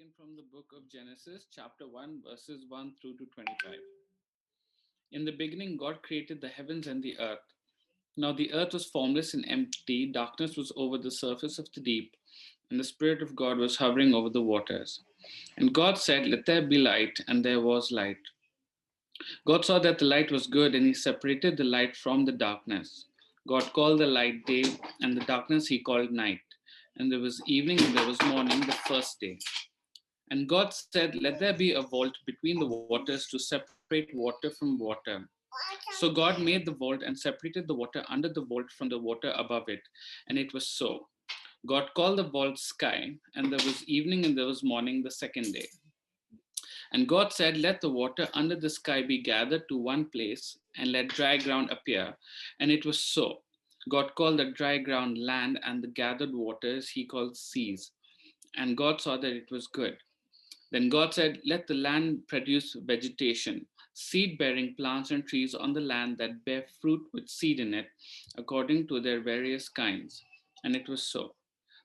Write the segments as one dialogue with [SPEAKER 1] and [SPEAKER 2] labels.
[SPEAKER 1] taken from the book of Genesis, chapter 1, verses 1 through to 25. In the beginning, God created the heavens and the earth. Now the earth was formless and empty, darkness was over the surface of the deep, and the Spirit of God was hovering over the waters. And God said, "Let there be light," and there was light. God saw that the light was good, and He separated the light from the darkness. God called the light day, and the darkness He called night. And there was evening and there was morning the first day. And God said, "Let there be a vault between the waters to separate water from water." So God made the vault and separated the water under the vault from the water above it. And it was so. God called the vault sky, and there was evening and there was morning the second day. And God said, "Let the water under the sky be gathered to one place, and let dry ground appear." And it was so. God called the dry ground land, and the gathered waters He called seas. And God saw that it was good. Then God said, "Let the land produce vegetation, seed bearing plants and trees on the land that bear fruit with seed in it, according to their various kinds." And it was so.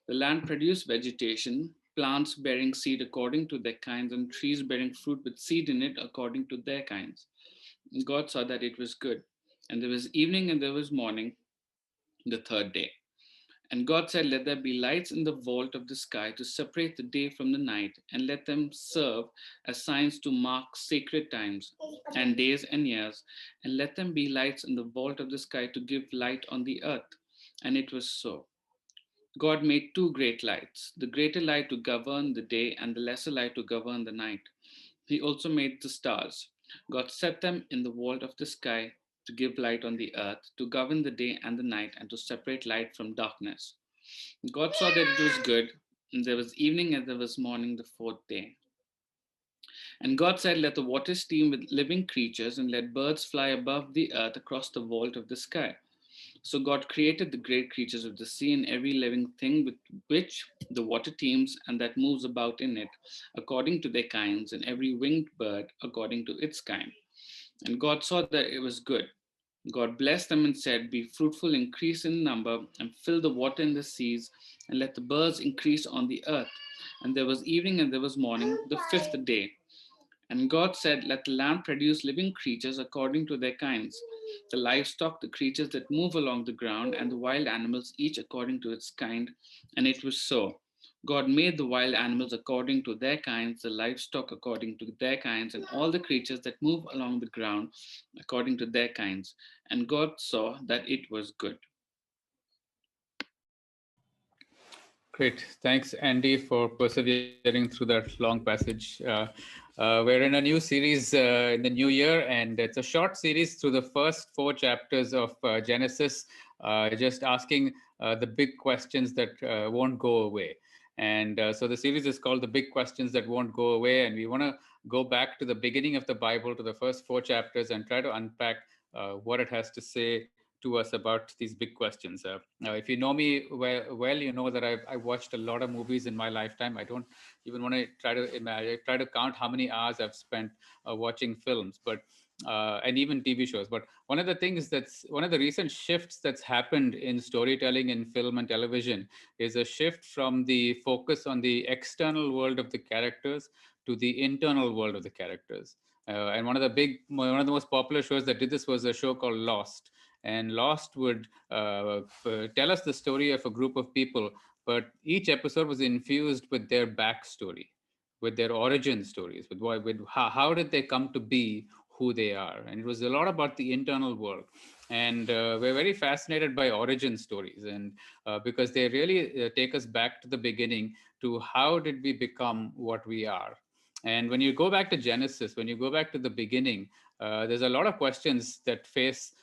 [SPEAKER 1] The land produced vegetation, plants bearing seed according to their kinds, and trees bearing fruit with seed in it according to their kinds. And God saw that it was good. And there was evening and there was morning the third day. And God said, "Let there be lights in the vault of the sky to separate the day from the night, and let them serve as signs to mark sacred times and days and years, and let them be lights in the vault of the sky to give light on the earth." And it was so. God made two great lights, the greater light to govern the day, and the lesser light to govern the night. He also made the stars. God set them in the vault of the sky to give light on the earth, to govern the day and the night, and to separate light from darkness. God saw that it was good, and there was evening and there was morning the fourth day. And God said, "Let the waters teem with living creatures, and let birds fly above the earth across the vault of the sky." So God created the great creatures of the sea and every living thing with which the water teems and that moves about in it, according to their kinds, and every winged bird according to its kind. And God saw that it was good. God blessed them and said, "Be fruitful, increase in number, and fill the water in the seas, and let the birds increase on the earth." And there was evening and there was morning, the fifth day. And God said, "Let the land produce living creatures according to their kinds, the livestock, the creatures that move along the ground, and the wild animals, each according to its kind." And it was so. God made the wild animals according to their kinds, the livestock according to their kinds, and all the creatures that move along the ground according to their kinds. And God saw that it was good.
[SPEAKER 2] Great. Thanks, Andy, for persevering through that long passage. We're in a new series in the new year, and it's a short series through the first four chapters of Genesis, just asking the big questions that won't go away. And so the series is called The Big Questions That Won't Go Away. And we want to go back to the beginning of the Bible, to the first four chapters, and try to unpack what it has to say to us about these big questions. Now, if you know me well, you know that I watched a lot of movies in my lifetime. I don't even want to try to imagine, try to count how many hours I've spent watching films, but and even TV shows. But one of the recent shifts that's happened in storytelling in film and television is a shift from the focus on the external world of the characters to the internal world of the characters. And one of the most popular shows that did this was a show called Lost. And Lost would tell us the story of a group of people, but each episode was infused with their backstory, with their origin stories, with how did they come to be who they are. And it was a lot about the internal world. And we're very fascinated by origin stories, and because they really take us back to the beginning, to how did we become what we are. And when you go back to Genesis, when you go back to the beginning, there's a lot of questions that face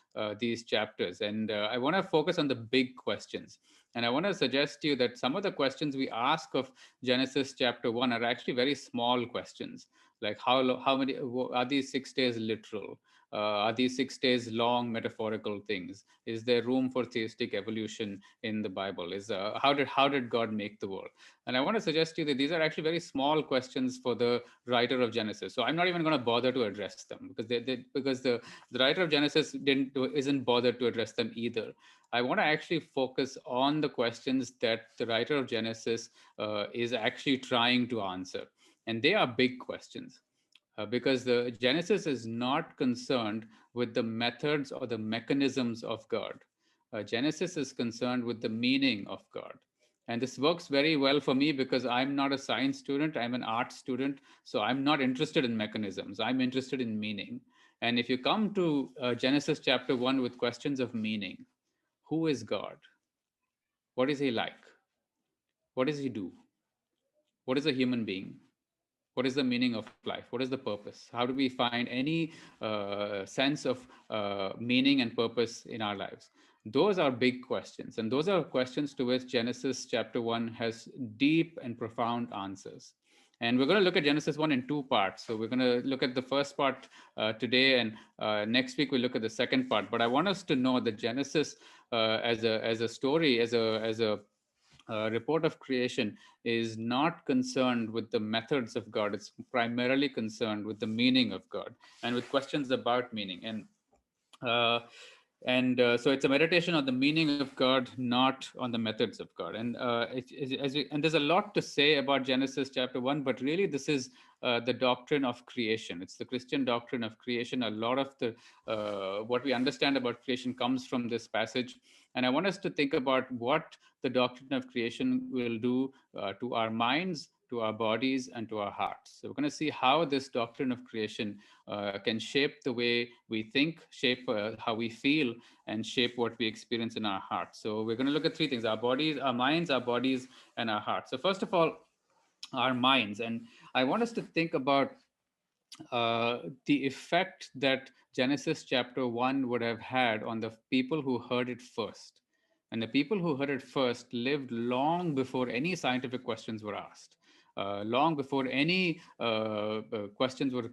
[SPEAKER 2] these chapters. And I want to focus on the big questions. And I want to suggest to you that some of the questions we ask of Genesis chapter 1 are actually very small questions. Like how many are these 6 days literal? Are these 6 days long metaphorical things? Is there room for theistic evolution in the Bible? Is how did God make the world? And I want to suggest to you that these are actually very small questions for the writer of Genesis. So I'm not even going to bother to address them, because because the writer of Genesis isn't bothered to address them either. I want to actually focus on the questions that the writer of Genesis is actually trying to answer. And they are big questions, because the Genesis is not concerned with the methods or the mechanisms of God. Genesis is concerned with the meaning of God. And this works very well for me because I'm not a science student, I'm an art student. So I'm not interested in mechanisms, I'm interested in meaning. And if you come to Genesis chapter 1 with questions of meaning, who is God? What is he like? What does he do? What is a human being? What is the meaning of life? What is the purpose? How do we find any sense of meaning and purpose in our lives? Those are big questions, and those are questions to which Genesis chapter 1 has deep and profound answers. And we're going to look at Genesis 1 in two parts. So we're going to look at the first part today, and next week we'll look at the second part. But I want us to know that Genesis, as a story, as a report of creation, is not concerned with the methods of God. It's primarily concerned with the meaning of God and with questions about meaning. Uh, so it's a meditation on the meaning of God, not on the methods of God. And and there's a lot to say about Genesis chapter 1, but really this is the doctrine of creation. It's the Christian doctrine of creation. A lot of the what we understand about creation comes from this passage. And I want us to think about what the doctrine of creation will do to our minds, to our bodies, and to our hearts. So we're going to see how this doctrine of creation can shape the way we think, shape how we feel, and shape what we experience in our hearts. So we're going to look at three things: our bodies, our minds, our bodies, and our hearts. So first of all, our minds. And I want us to think about the effect that Genesis chapter 1 would have had on the people who heard it first. And the people who heard it first lived long before any scientific questions were asked. Long before any questions were,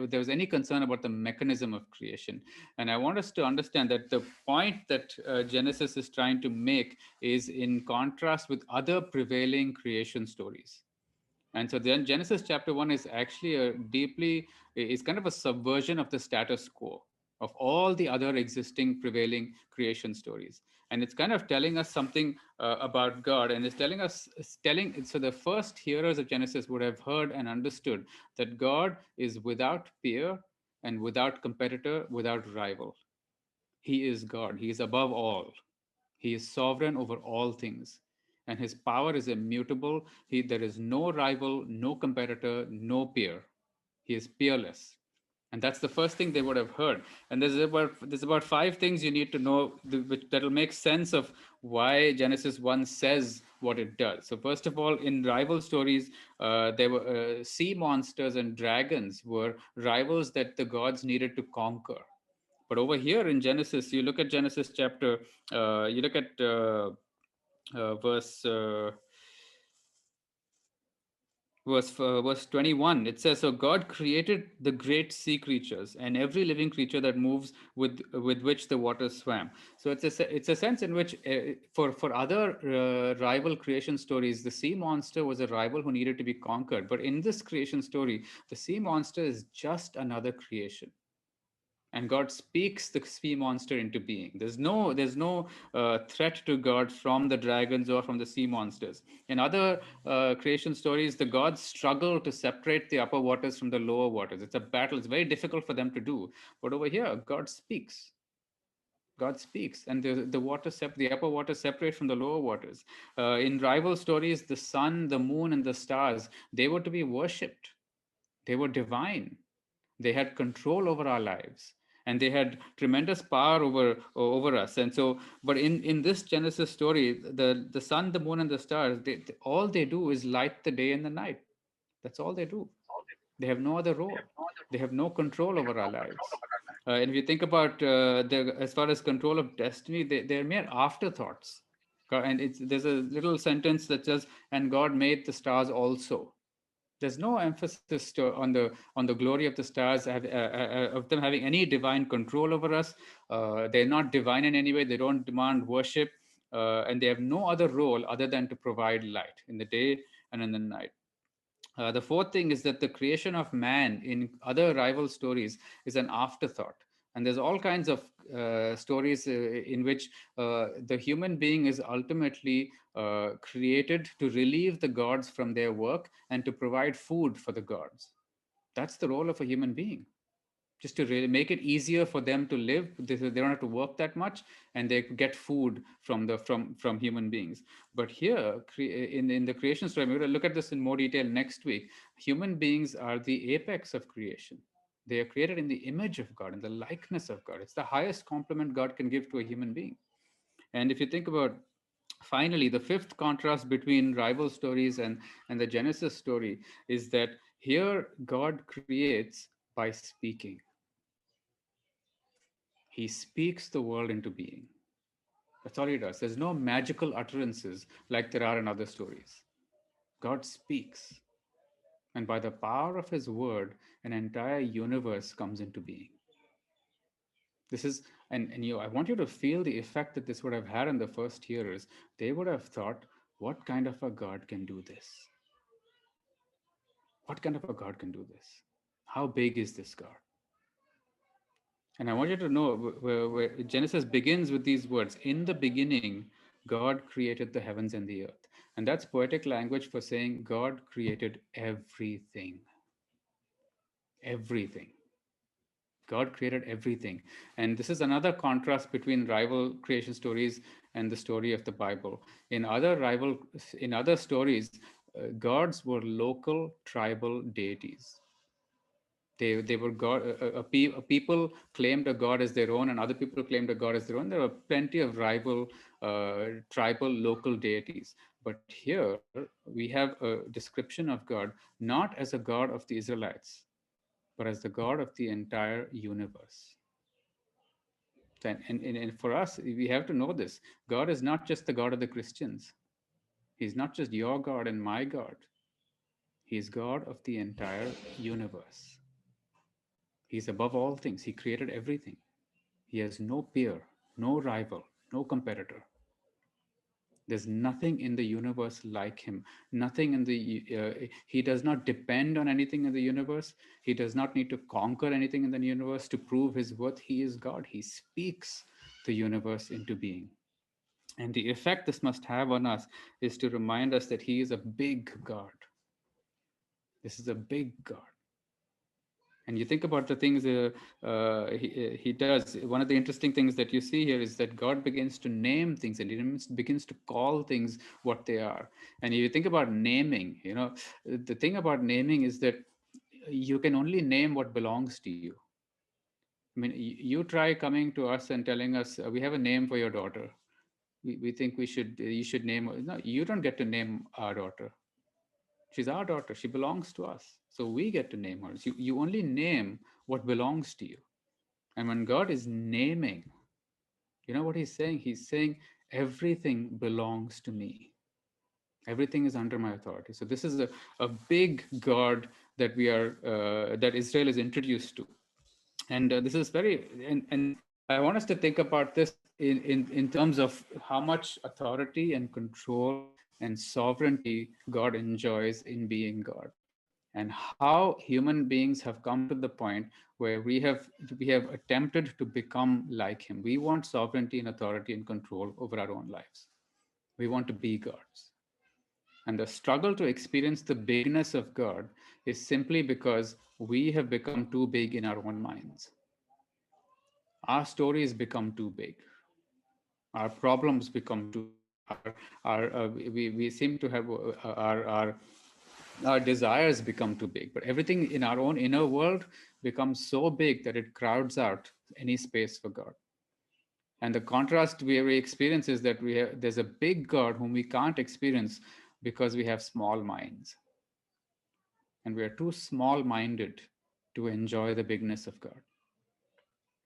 [SPEAKER 2] there was any concern about the mechanism of creation. And I want us to understand that the point that Genesis is trying to make is in contrast with other prevailing creation stories. And so then Genesis chapter 1 is actually is kind of a subversion of the status quo of all the other existing prevailing creation stories. And it's kind of telling us something about God. And so the first hearers of Genesis would have heard and understood that God is without peer and without competitor, without rival. He is God. He is above all. He is sovereign over all things, and his power is immutable. There is no rival, no competitor, no peer. He is peerless. And that's the first thing they would have heard. And there's about five things you need to know that'll make sense of why Genesis 1 says what it does. So first of all, in rival stories, there were sea monsters and dragons were rivals that the gods needed to conquer. But over here in Genesis, you look at Genesis chapter, you look at verse verse 21. It says, so God created the great sea creatures and every living creature that moves with which the waters swam. So it's a sense in which for other rival creation stories, the sea monster was a rival who needed to be conquered. But in this creation story, the sea monster is just another creation, and God speaks the sea monster into being. There's no threat to God from the dragons or from the sea monsters. In other creation stories, the gods struggle to separate the upper waters from the lower waters. It's a battle. It's very difficult for them to do. But over here, God speaks. God speaks, and the upper waters separate from the lower waters. In rival stories, the sun, the moon, and the stars, they were to be worshipped. They were divine. They had control over our lives, and they had tremendous power over us. And so, but in this Genesis story, the sun, the moon, and the stars, all they do is light the day and the night. That's all they do. They have no other role. They have no control over our lives. And if you think about as far as control of destiny, they're mere afterthoughts. And there's a little sentence that says, "And God made the stars also." There's no emphasis on the glory of the stars, of them having any divine control over us. They're not divine in any way. They don't demand worship, and they have no other role other than to provide light in the day and in the night. The fourth thing is that the creation of man in other rival stories is an afterthought. And there's all kinds of stories in which the human being is ultimately created to relieve the gods from their work and to provide food for the gods. That's the role of a human being, just to really make it easier for them to live. They don't have to work that much, and they get food from human beings. But here, in the creation story, we're going to look at this in more detail next week. Human beings are the apex of creation. They are created in the image of God, in the likeness of God. It's the highest compliment God can give to a human being. And if you think about, finally, the fifth contrast between rival stories and the Genesis story is that here God creates by speaking. He speaks the world into being. That's all he does. There's no magical utterances like there are in other stories. God speaks. And by the power of his word, an entire universe comes into being. This is, and you, I want you to feel the effect that this would have had on the first hearers. They would have thought, what kind of a God can do this? What kind of a God can do this? How big is this God? And I want you to know where Genesis begins with these words: in the beginning, God created the heavens and the earth. And that's poetic language for saying God created everything. Everything. God created everything. And this is another contrast between rival creation stories and the story of the Bible. In other stories, gods were local tribal deities. They were God. A people claimed a god as their own, and other people claimed a god as their own. There were plenty of rival, tribal, local deities. But here we have a description of God not as a god of the Israelites, but as the God of the entire universe. And for us, we have to know this: God is not just the God of the Christians. He's not just your God and my God. He's God of the entire universe. He's above all things. He created everything. He has no peer, no rival, no competitor. There's nothing in the universe like him. Nothing in he does not depend on anything in the universe. He does not need to conquer anything in the universe to prove his worth. He is God. He speaks the universe into being. And the effect this must have on us is to remind us that he is a big God. This is a big God. And you think about the things he does. One of the interesting things that you see here is that God begins to name things, and he begins to call things what they are. And you think about naming, the thing about naming is that you can only name what belongs to you. I mean, you try coming to us and telling us, we have a name for your daughter. We think you should name. No, you don't get to name our daughter. She's our daughter. She belongs to us. So we get to name her. You only name what belongs to you. And when God is naming, you know what he's saying? He's saying, everything belongs to me. Everything is under my authority. So this is a big God that Israel is introduced to. And this is and I want us to think about this in terms of how much authority and control and sovereignty God enjoys in being God, and how human beings have come to the point where we have attempted to become like him. We want sovereignty and authority and control over our own lives. We want to be gods. And the struggle to experience the bigness of God is simply because we have become too big in our own minds. Our stories become too big. Our problems become too big. We seem to have our desires become too big. But everything in our own inner world becomes so big that it crowds out any space for God. And the contrast we experience is that there's a big God whom we can't experience because we have small minds. And we are too small minded to enjoy the bigness of God.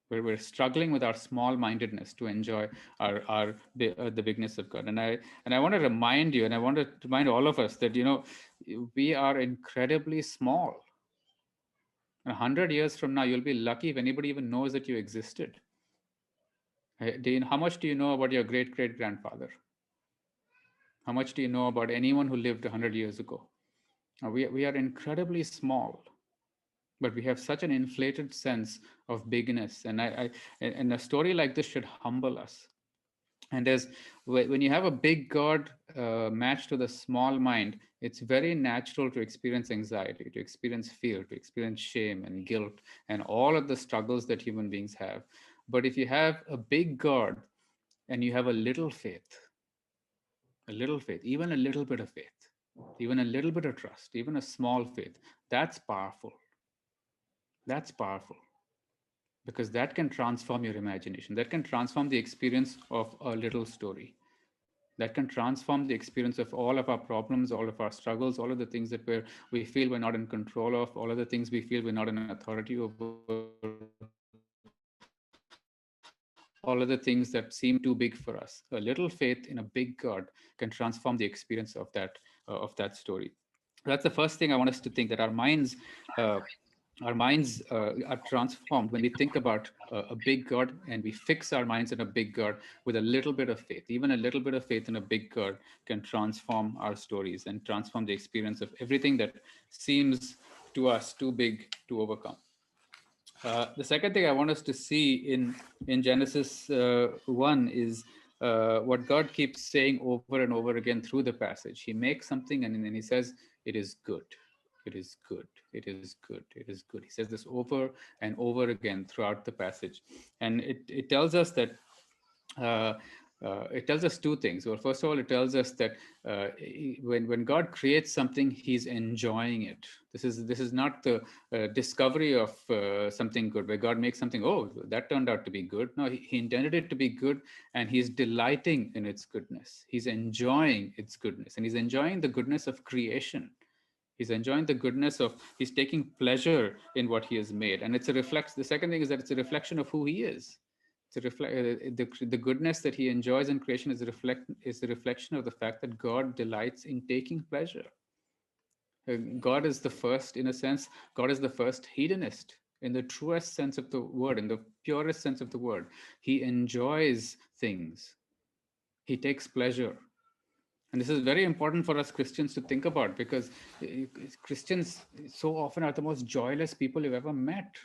[SPEAKER 2] We're struggling with our small mindedness to enjoy the bigness of God. And I want to remind you, and I want to remind all of us that, we are incredibly small. 100 years from now, you'll be lucky if anybody even knows that you existed. How much do you know about your great great grandfather? How much do you know about anyone who lived 100 years ago? We are incredibly small. but we have such an inflated sense of bigness. And a story like this should humble us. And there's when you have a big God matched to the small mind, it's very natural to experience anxiety, to experience fear, to experience shame and guilt, and all of the struggles that human beings have. But if you have a big God and you have a little faith, even a little bit of faith, even a little bit of trust, even a small faith, that's powerful. That's powerful, because that can transform your imagination. That can transform the experience of a little story. That can transform the experience of all of our problems, all of our struggles, all of the things that we feel we're not in control of, all of the things we feel we're not in authority over, all of the things that seem too big for us. A little faith in a big God can transform the experience of that story. That's the first thing I want us to think, that our minds are transformed when we think about a big God, and we fix our minds in a big God with a little bit of faith. Even a little bit of faith in a big God can transform our stories and transform the experience of everything that seems to us too big to overcome. The second thing I want us to see in Genesis 1 is what God keeps saying over and over again through the passage. He makes something and then he says, "It is good. It is good. It is good. It is good." He says this over and over again throughout the passage. And it tells us that uh, it tells us two things. Well, first of all, it tells us that when God creates something, He's enjoying it. This is not the discovery of something good, where God makes something. Oh, that turned out to be good. No, he intended it to be good, and He's delighting in its goodness. He's enjoying its goodness, and He's enjoying the goodness of creation. He's enjoying the goodness of, he's taking pleasure in what he has made. And the second thing is that it's a reflection of who he is. The goodness that he enjoys in creation is a reflection of the fact that God delights in taking pleasure. God is the first, in a sense, God is the first hedonist in the truest sense of the word, in the purest sense of the word. He enjoys things, he takes pleasure. And this is very important for us Christians to think about, because Christians so often are the most joyless people you've ever met.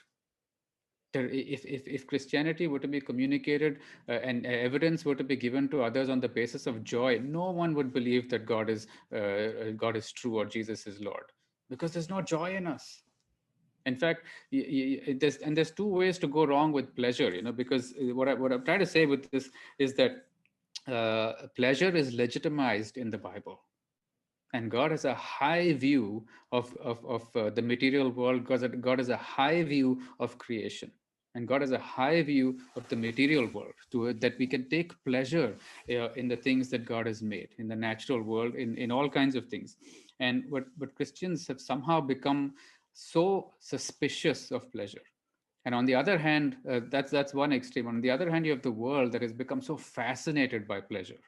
[SPEAKER 2] If Christianity were to be communicated and evidence were to be given to others on the basis of joy, no one would believe that God is true or Jesus is Lord, because there's no joy in us. In fact, there's two ways to go wrong with pleasure, because what I'm trying to say with this is that pleasure is legitimized in the Bible. And God has a high view of the material world. God has a high view of creation. And God has a high view of the material world, that we can take pleasure in the things that God has made, in the natural world, in all kinds of things. And what Christians have somehow become so suspicious of pleasure. And on the other hand, that's one extreme. On the other hand, you have the world that has become so fascinated by pleasure.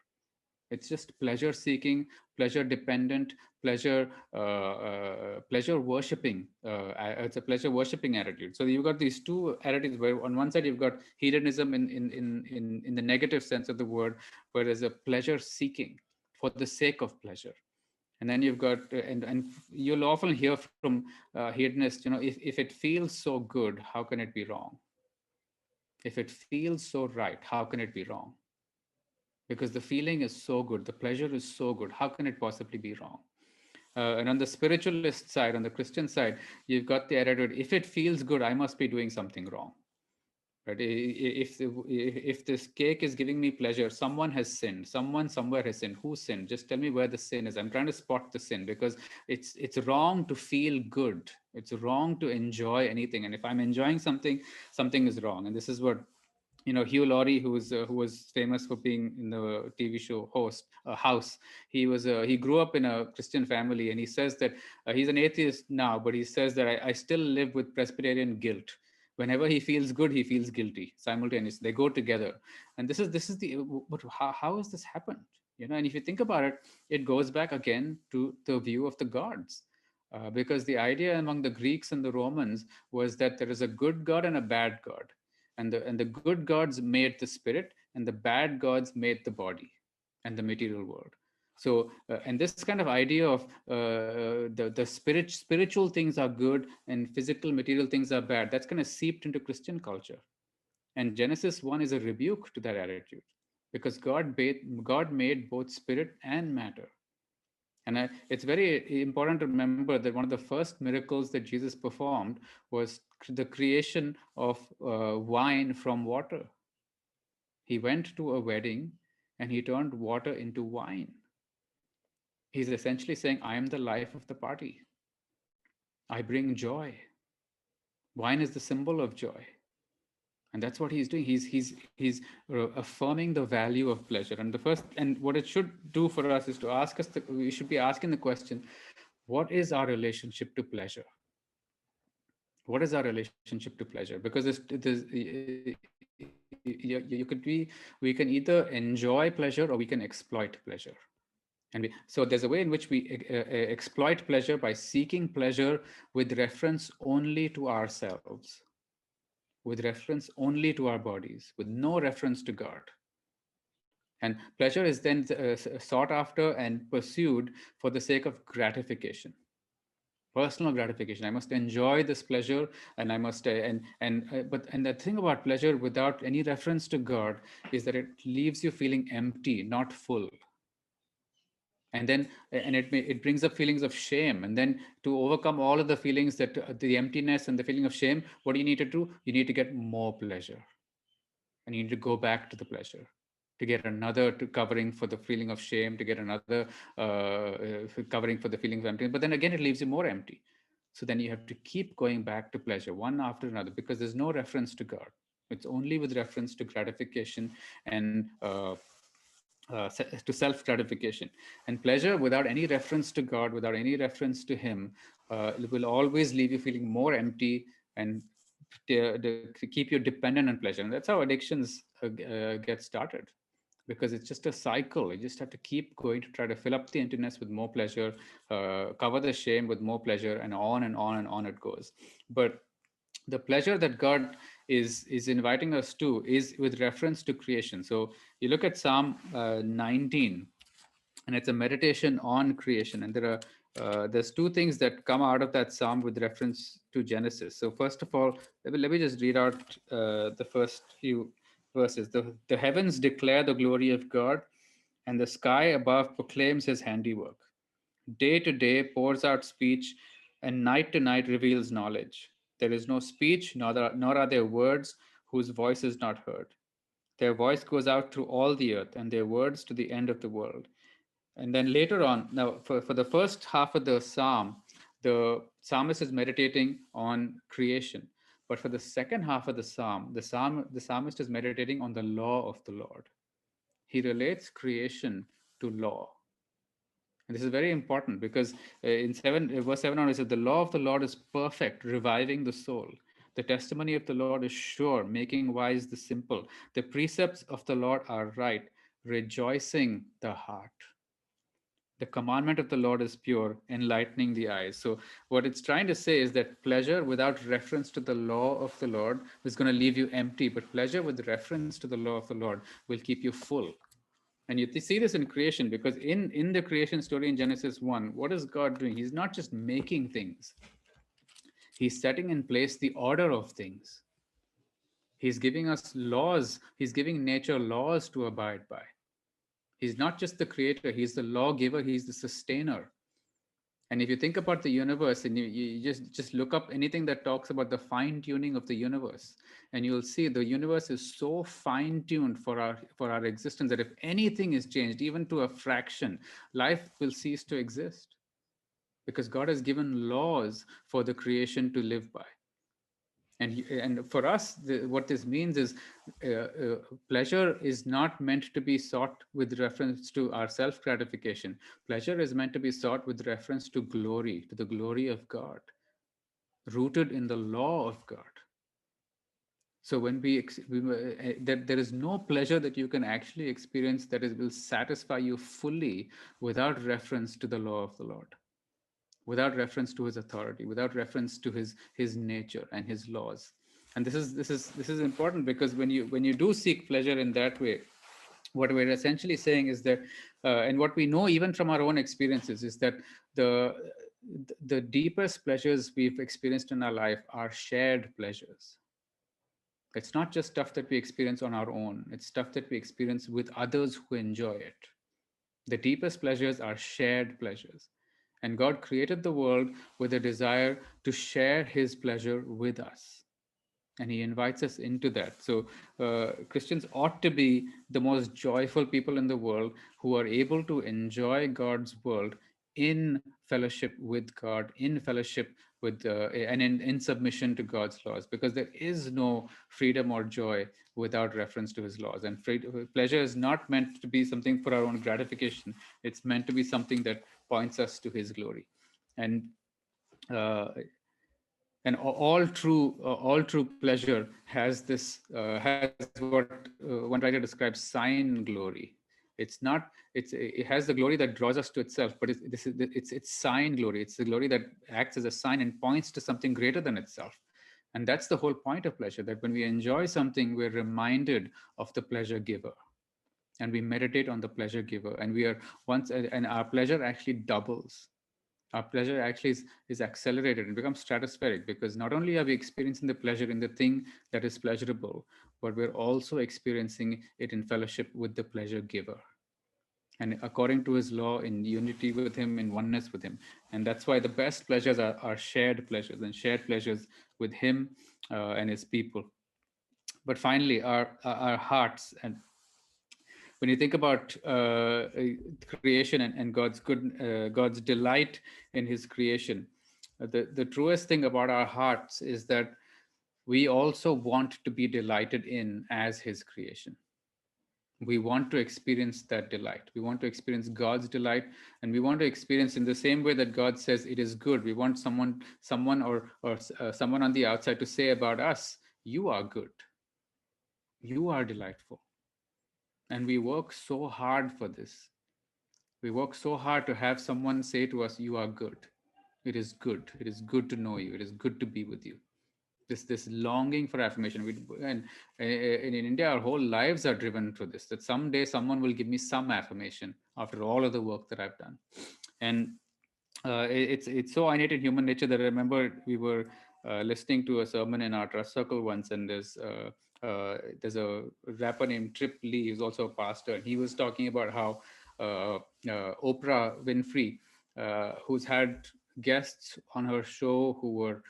[SPEAKER 2] It's just pleasure seeking, pleasure dependent, pleasure worshipping. It's a pleasure worshipping attitude. So you've got these two attitudes, where on one side you've got hedonism in the negative sense of the word, where there's a pleasure seeking for the sake of pleasure. And then you've got, and you'll often hear from hedonists, if it feels so good, how can it be wrong? If it feels so right, how can it be wrong? Because the feeling is so good, the pleasure is so good. How can it possibly be wrong? And on the spiritualist side, on the Christian side, you've got the attitude: if it feels good, I must be doing something wrong. Right? If this cake is giving me pleasure, someone has sinned. Someone somewhere has sinned. Who sinned? Just tell me where the sin is. I'm trying to spot the sin, because it's wrong to feel good. It's wrong to enjoy anything. And if I'm enjoying something, something is wrong. And this is what Hugh Laurie, who was famous for being in the TV show host House. He grew up in a Christian family, and he says that he's an atheist now, but he says that I still live with Presbyterian guilt. Whenever he feels good, he feels guilty simultaneously. They go together. And this is the but how has this happened? And if you think about it, it goes back again to the view of the gods. Because the idea among the Greeks and the Romans was that there is a good God and a bad God, and the good gods made the spirit, and the bad gods made the body and the material world. So and this kind of idea of the spiritual things are good and physical material things are bad, that's kind of seeped into Christian culture. And Genesis 1 is a rebuke to that attitude, because God made both spirit and matter. And it's very important to remember that one of the first miracles that Jesus performed was the creation of wine from water. He went to a wedding and he turned water into wine. He's essentially saying, I am the life of the party. I bring joy. Wine is the symbol of joy. And that's what he's doing. He's affirming the value of pleasure. And the first, and what it should do for us is to ask us, we should be asking the question, what is our relationship to pleasure? What is our relationship to pleasure? Because we can either enjoy pleasure or we can exploit pleasure. So there's a way in which we exploit pleasure by seeking pleasure with reference only to ourselves, with reference only to our bodies, with no reference to God. And pleasure is then sought after and pursued for the sake of gratification, personal gratification. I must enjoy this pleasure, and I must and the thing about pleasure without any reference to God is that it leaves you feeling empty, not full. And then it brings up feelings of shame, and then to overcome all of the feelings, that the emptiness and the feeling of shame, what do you need to do? You need to get more pleasure, and you need to go back to the pleasure to get another covering for the feeling of shame, to get another covering for the feeling of emptiness. But then again, it leaves you more empty. So then you have to keep going back to pleasure one after another, because there's no reference to God. It's only with reference to gratification and to self gratification. And pleasure without any reference to God, without any reference to Him, will always leave you feeling more empty and keep you dependent on pleasure. And that's how addictions get started, because it's just a cycle. You just have to keep going to try to fill up the emptiness with more pleasure, cover the shame with more pleasure, and on and on and on it goes. But the pleasure that God is inviting us to is with reference to creation. So you look at Psalm 19, and it's a meditation on creation. And there's two things that come out of that psalm with reference to Genesis. So first of all, let me just read out the first few verses. The heavens declare the glory of God, and the sky above proclaims His handiwork. Day to day pours out speech, and night to night reveals knowledge. There is no speech, nor are there words whose voice is not heard. Their voice goes out through all the earth, and their words to the end of the world. And then later on, now for the first half of the psalm, the psalmist is meditating on creation. But for the second half of the psalmist is meditating on the law of the Lord. He relates creation to law. And this is very important, because verse 7 on, it says, the law of the Lord is perfect, reviving the soul. The testimony of the Lord is sure, making wise the simple. The precepts of the Lord are right, rejoicing the heart. The commandment of the Lord is pure, enlightening the eyes. So what it's trying to say is that pleasure without reference to the law of the Lord is going to leave you empty, but pleasure with reference to the law of the Lord will keep you full. And you see this in creation, because in the creation story in Genesis 1, what is God doing? He's not just making things. He's setting in place the order of things. He's giving us laws. He's giving nature laws to abide by. He's not just the creator, he's the lawgiver, he's the sustainer. And if you think about the universe, and you just look up anything that talks about the fine tuning of the universe, and you'll see the universe is so fine tuned for our existence that if anything is changed, even to a fraction, life will cease to exist, because God has given laws for the creation to live by. And for us, what this means is pleasure is not meant to be sought with reference to our self gratification. Pleasure is meant to be sought with reference to glory, to the glory of God, rooted in the law of God. So when that there is no pleasure that you can actually experience will satisfy you fully without reference to the law of the Lord, without reference to His authority, without reference to his nature and His laws. And this is important, because when you do seek pleasure in that way, What we're essentially saying is that, and what we know even from our own experiences is that the the deepest pleasures we've experienced in our life are shared pleasures. It's not just stuff that we experience on our own, it's stuff that we experience with others who enjoy it. The deepest pleasures are shared pleasures. And God created the world with a desire to share his pleasure with us. And he invites us into that. So, Christians ought to be the most joyful people in the world who are able to enjoy God's world in fellowship with God, in fellowship with, and in submission to God's laws, because there is no freedom or joy without reference to his laws. And pleasure is not meant to be something for our own gratification, it's meant to be something that points us to his glory. And uh, all true pleasure has what one writer describes sign glory. It has the glory that draws us to itself, but it's sign glory. It's the glory that acts as a sign and points to something greater than itself. And that's the whole point of pleasure, that when we enjoy something, we're reminded of the pleasure giver, and we meditate on the pleasure giver, and we are once and our pleasure actually doubles. Our pleasure actually is accelerated and becomes stratospheric, because not only are we experiencing the pleasure in the thing that is pleasurable, but we're also experiencing it in fellowship with the pleasure giver, and according to his law, in unity with him, in oneness with him. And that's why the best pleasures are shared pleasures, and shared pleasures with him and his people. But finally, our hearts. And when you think about creation and God's delight in his creation, the truest thing about our hearts is that we also want to be delighted in as his creation. We want to experience that delight. We want to experience God's delight, and we want to experience in the same way that God says it is good. We want someone on the outside to say about us, "You are good. You are delightful." And we work so hard for this. We work so hard to have someone say to us, "You are good. It is good. It is good to know you. It is good to be with you." This longing for affirmation. And in India, our whole lives are driven to this. That someday someone will give me some affirmation after all of the work that I've done. And it's so innate in human nature that I remember we were listening to a sermon in our trust circle once, and there's a rapper named Trip Lee, who's also a pastor, and he was talking about how Oprah Winfrey, who's had guests on her show who were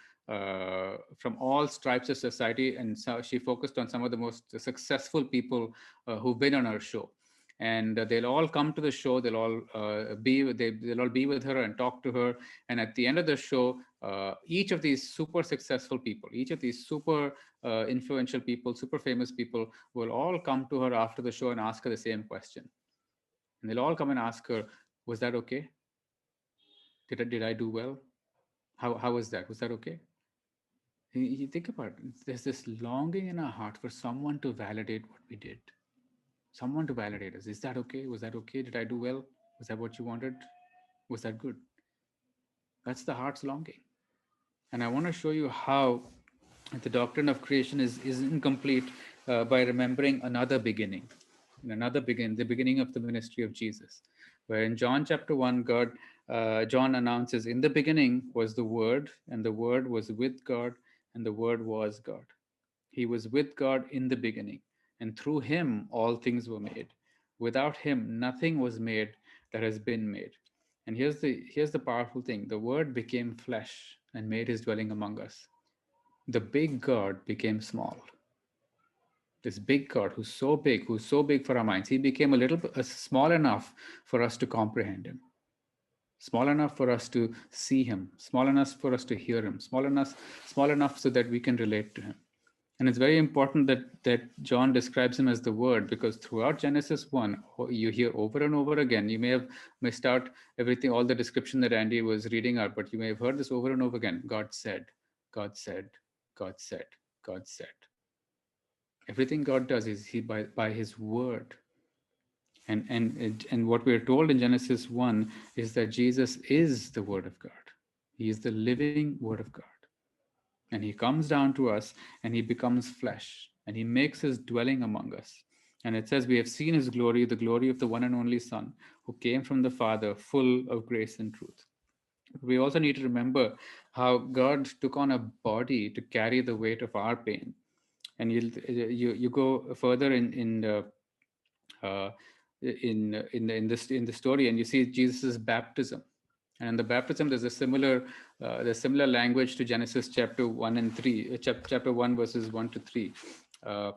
[SPEAKER 2] from all stripes of society, and so she focused on some of the most successful people who've been on her show. And they'll all come to the show. They'll all be with her and talk to her. And at the end of the show, each of these super successful people, each of these super influential people, super famous people, will all come to her after the show and ask her the same question. And they'll all come and ask her, "Was that okay? Did I do well? How was that? Was that okay?" You think about it. There's this longing in our heart for someone to validate what we did. Someone to validate us. Is that okay? Was that okay? Did I do well? Was that what you wanted? Was that good? That's the heart's longing. And I want to show you how the doctrine of creation is incomplete by remembering another beginning. The beginning of the ministry of Jesus. Where in John chapter 1, John announces, "In the beginning was the Word, and the Word was with God, and the Word was God. He was with God in the beginning, and through him all things were made. Without him nothing was made that has been made." And here's the powerful thing. The word became flesh and made his dwelling among us. The big God became small. This big God who's so big for our minds, he became small enough for us to comprehend him, small enough for us to see him, small enough for us to hear him, small enough so that we can relate to him. And it's very important that John describes him as the Word, because throughout Genesis 1, you hear over and over again. You may have missed out everything, all the description that Andy was reading out, but you may have heard this over and over again. God said, God said, God said, God said. Everything God does is by his word. And what we're told in Genesis 1 is that Jesus is the Word of God. He is the living Word of God. And he comes down to us and he becomes flesh and he makes his dwelling among us. And it says, "We have seen his glory, the glory of the one and only Son, who came from the Father, full of grace and truth." We also need to remember how God took on a body to carry the weight of our pain. And you go further uh, in the story, and you see Jesus' baptism. And in the baptism, there's similar language to Genesis chapter 1 and 3, chapter 1 verses 1 to 3. Uh,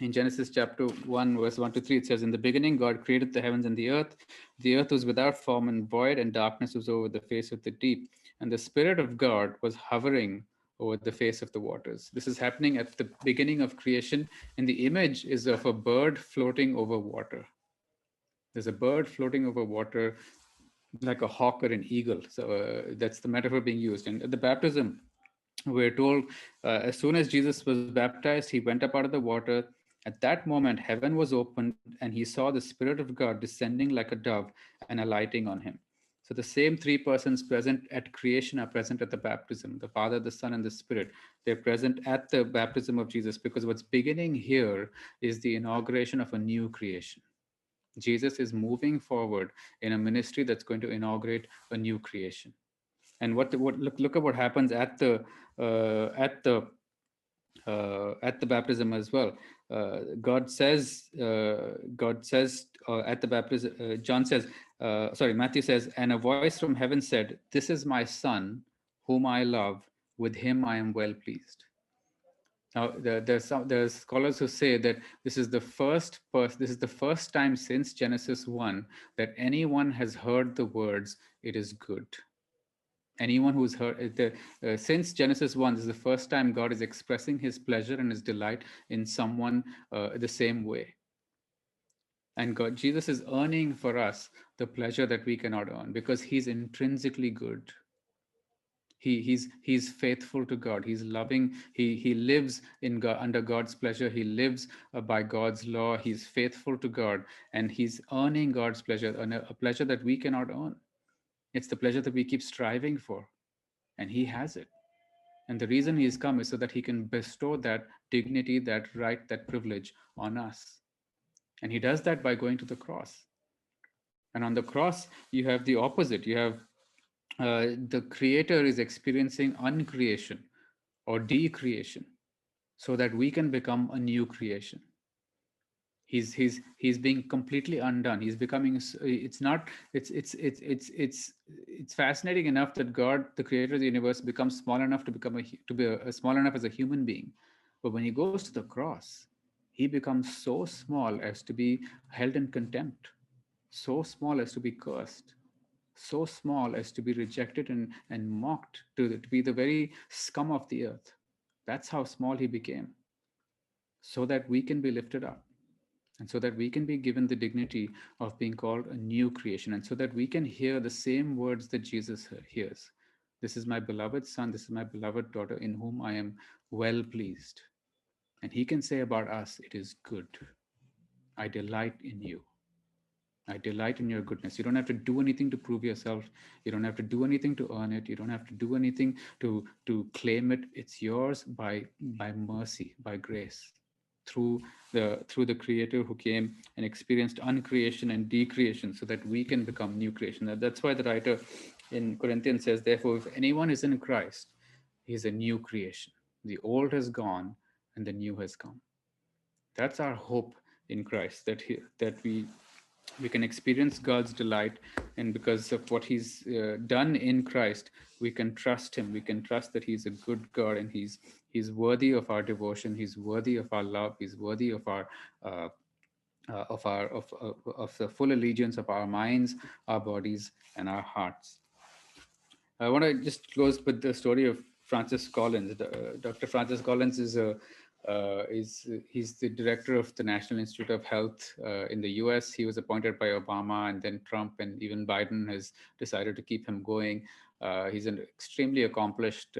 [SPEAKER 2] in Genesis chapter 1, verse 1 to 3, it says, "In the beginning, God created the heavens and the earth. The earth was without form and void, and darkness was over the face of the deep. And the Spirit of God was hovering over the face of the waters." This is happening at the beginning of creation, and the image is of a bird floating over water. There's a bird floating over water like a hawk or an eagle. So that's the metaphor being used. And at the baptism, we're told as soon as Jesus was baptized, he went up out of the water. At that moment, heaven was opened, and he saw the Spirit of God descending like a dove and alighting on him. So the same three persons present at creation are present at the baptism: the Father, the Son, and the Spirit. They're present at the baptism of Jesus, because what's beginning here is the inauguration of a new creation. Jesus is moving forward in a ministry that's going to inaugurate a new creation. And look at what happens at the uh, at the at the baptism as well. God says at the baptism, John says, sorry, Matthew says, "And a voice from heaven said, 'This is my Son, whom I love. With him I am well pleased.'" Now, there's scholars who say that this is the first time since Genesis 1 that anyone has heard the words, "It is good." Anyone who's heard since Genesis 1, this is the first time God is expressing his pleasure and his delight in someone the same way. And Jesus is earning for us the pleasure that we cannot earn, because he's intrinsically good. He's faithful to God. He's loving. He lives in God, under God's pleasure. He lives by God's law. He's faithful to God, and he's earning God's pleasure, a pleasure that we cannot earn. It's the pleasure that we keep striving for, and he has it. And the reason he's come is so that he can bestow that dignity, that right, that privilege on us. And he does that by going to the cross. And on the cross, you have the opposite. You have the creator is experiencing uncreation or decreation so that we can become a new creation. He's being completely undone. He's becoming, it's not it's fascinating enough that God, the creator of the universe, becomes small enough to become to be small enough as a human being. But when he goes to the cross, he becomes so small as to be held in contempt, so small as to be cursed, so small as to be rejected and mocked, to be the very scum of the earth. That's how small he became, so that we can be lifted up, and so that we can be given the dignity of being called a new creation, and so that we can hear the same words that Jesus hears. "This is my beloved Son, this is my beloved daughter, in whom I am well pleased." And he can say about us, "It is good. I delight in you. I delight in your goodness." You don't have to do anything to prove yourself. You don't have to do anything to earn it. You don't have to do anything to claim it. It's yours by mercy, by grace, through the Creator who came and experienced uncreation and decreation so that we can become new creation. That's why the writer in Corinthians says, "Therefore, if anyone is in Christ, he is a new creation. The old has gone and the new has come." That's our hope in Christ, that we can experience God's delight, and because of what he's done in Christ, we can trust him. We can trust that he's a good God, and he's worthy of our devotion. He's worthy of our love. He's worthy of our uh, of the full allegiance of our minds, our bodies, and our hearts. I want to just close with the story of Francis Collins. Dr. Francis Collins is he's the director of the National Institute of Health in the U.S. He was appointed by Obama, and then Trump, and even Biden has decided to keep him going. He's an extremely accomplished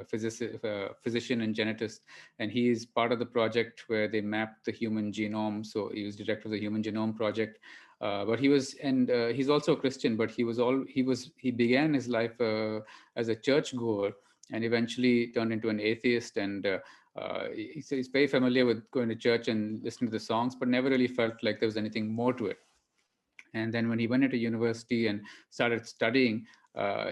[SPEAKER 2] physician and genetist, and he is part of the project where they mapped the human genome. So he was director of the Human Genome Project. But he was, and he's also a Christian. But he began his life as a churchgoer, and eventually turned into an atheist. And he's very familiar with going to church and listening to the songs, but never really felt like there was anything more to it. And then when he went into university and started studying,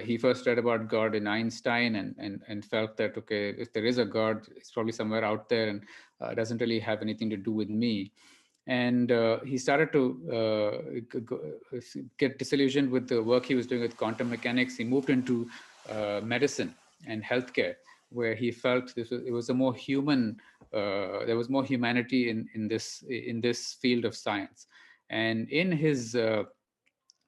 [SPEAKER 2] he first read about God in Einstein, and felt that, okay, if there is a God, it's probably somewhere out there, and doesn't really have anything to do with me. And he started to get disillusioned with the work he was doing with quantum mechanics. He moved into medicine and healthcare, where he felt it was a more human, there was more humanity in this field of science. And in his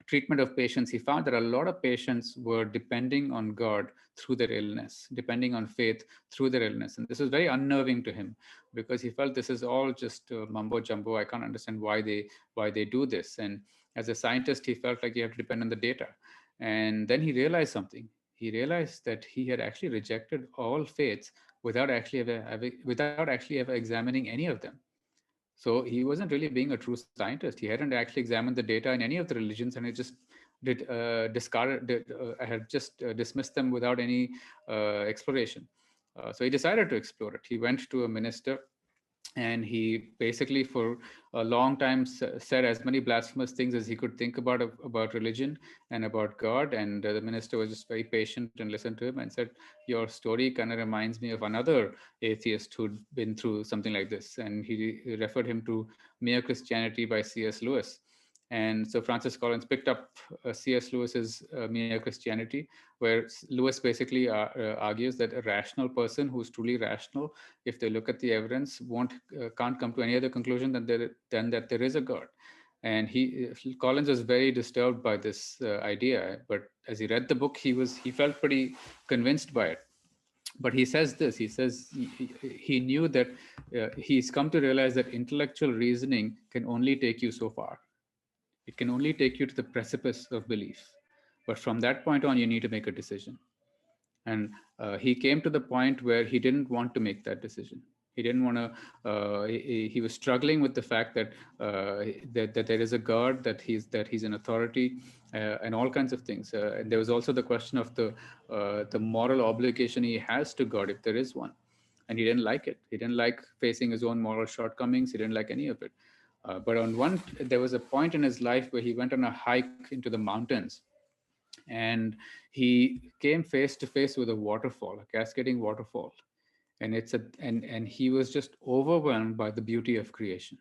[SPEAKER 2] treatment of patients, he found that a lot of patients were depending on God through their illness, depending on faith through their illness. And this was very unnerving to him, because he felt this is all just mumbo jumbo. I can't understand why they do this. And as a scientist, he felt like you have to depend on the data. And then he realized something. He realized that he had actually rejected all faiths without actually ever examining any of them. So he wasn't really being a true scientist. He hadn't actually examined the data in any of the religions, and he just had just dismissed them without any exploration. So he decided to explore it. He went to a minister, and he basically for a long time said as many blasphemous things as he could think about religion and about God. And the minister was just very patient and listened to him and said, your story kind of reminds me of another atheist who'd been through something like this. And he referred him to Mere Christianity by C.S. Lewis. And so Francis Collins picked up C.S. Lewis's Mere Christianity, where Lewis basically argues that a rational person who's truly rational, if they look at the evidence, can't come to any other conclusion than that there is a God. And Collins was very disturbed by this idea, but as he read the book, he felt pretty convinced by it. But he says this. He says he knew that he's come to realize that intellectual reasoning can only take you so far. It can only take you to the precipice of belief. But from that point on, you need to make a decision. And he came to the point where he didn't want to make that decision. He didn't want to. He was struggling with the fact that there is a God, that he's an authority, and all kinds of things. And there was also the question of the moral obligation he has to God, if there is one. And he didn't like it. He didn't like facing his own moral shortcomings. He didn't like any of it. But there was a point in his life where he went on a hike into the mountains, and he came face to face with a waterfall, a cascading waterfall. And he was just overwhelmed by the beauty of creation.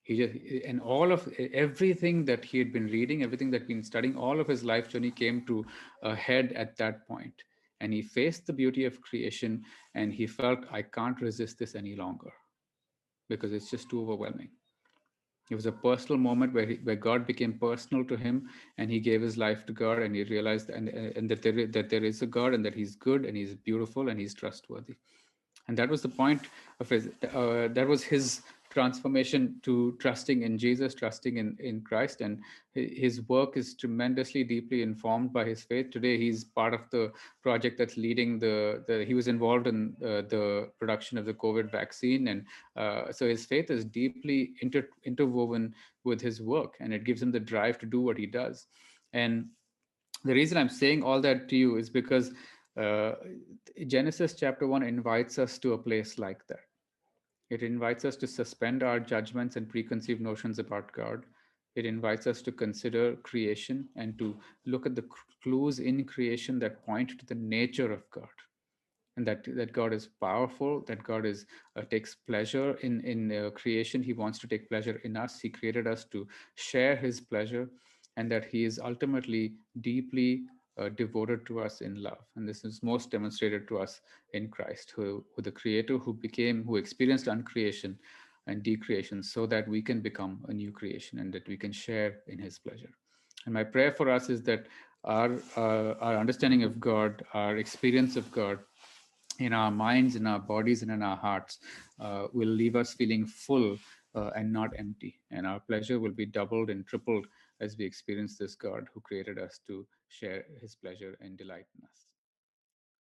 [SPEAKER 2] He just and all of everything that he had been reading, everything that he'd been studying, all of his life journey came to a head at that point. And he faced the beauty of creation, and he felt, I can't resist this any longer, because it's just too overwhelming. It was a personal moment where God became personal to him, and he gave his life to God, and he realized and that there is a God, and that he's good, and he's beautiful, and he's trustworthy. And that was the point of that was his transformation to trusting in Jesus, trusting in Christ. And his work is tremendously deeply informed by his faith. Today he's part of the project that's leading he was involved in the production of the COVID vaccine. And so his faith is deeply interwoven with his work, and it gives him the drive to do what he does. And the reason I'm saying all that to you is because uh, Genesis chapter 1 invites us to a place like that. It invites us to suspend our judgments and preconceived notions about God. It invites us to consider creation and to look at the clues in creation that point to the nature of God, and that God is powerful, that God takes pleasure in creation. He wants to take pleasure in us. He created us to share His pleasure, and that He is ultimately deeply devoted to us in love. And this is most demonstrated to us in Christ, who the Creator, who experienced uncreation and decreation, so that we can become a new creation and that we can share in His pleasure. And my prayer for us is that our understanding of God, our experience of God, in our minds, in our bodies, and in our hearts will leave us feeling full and not empty. And our pleasure will be doubled and tripled as we experience this God who created us to share His pleasure and delight in us.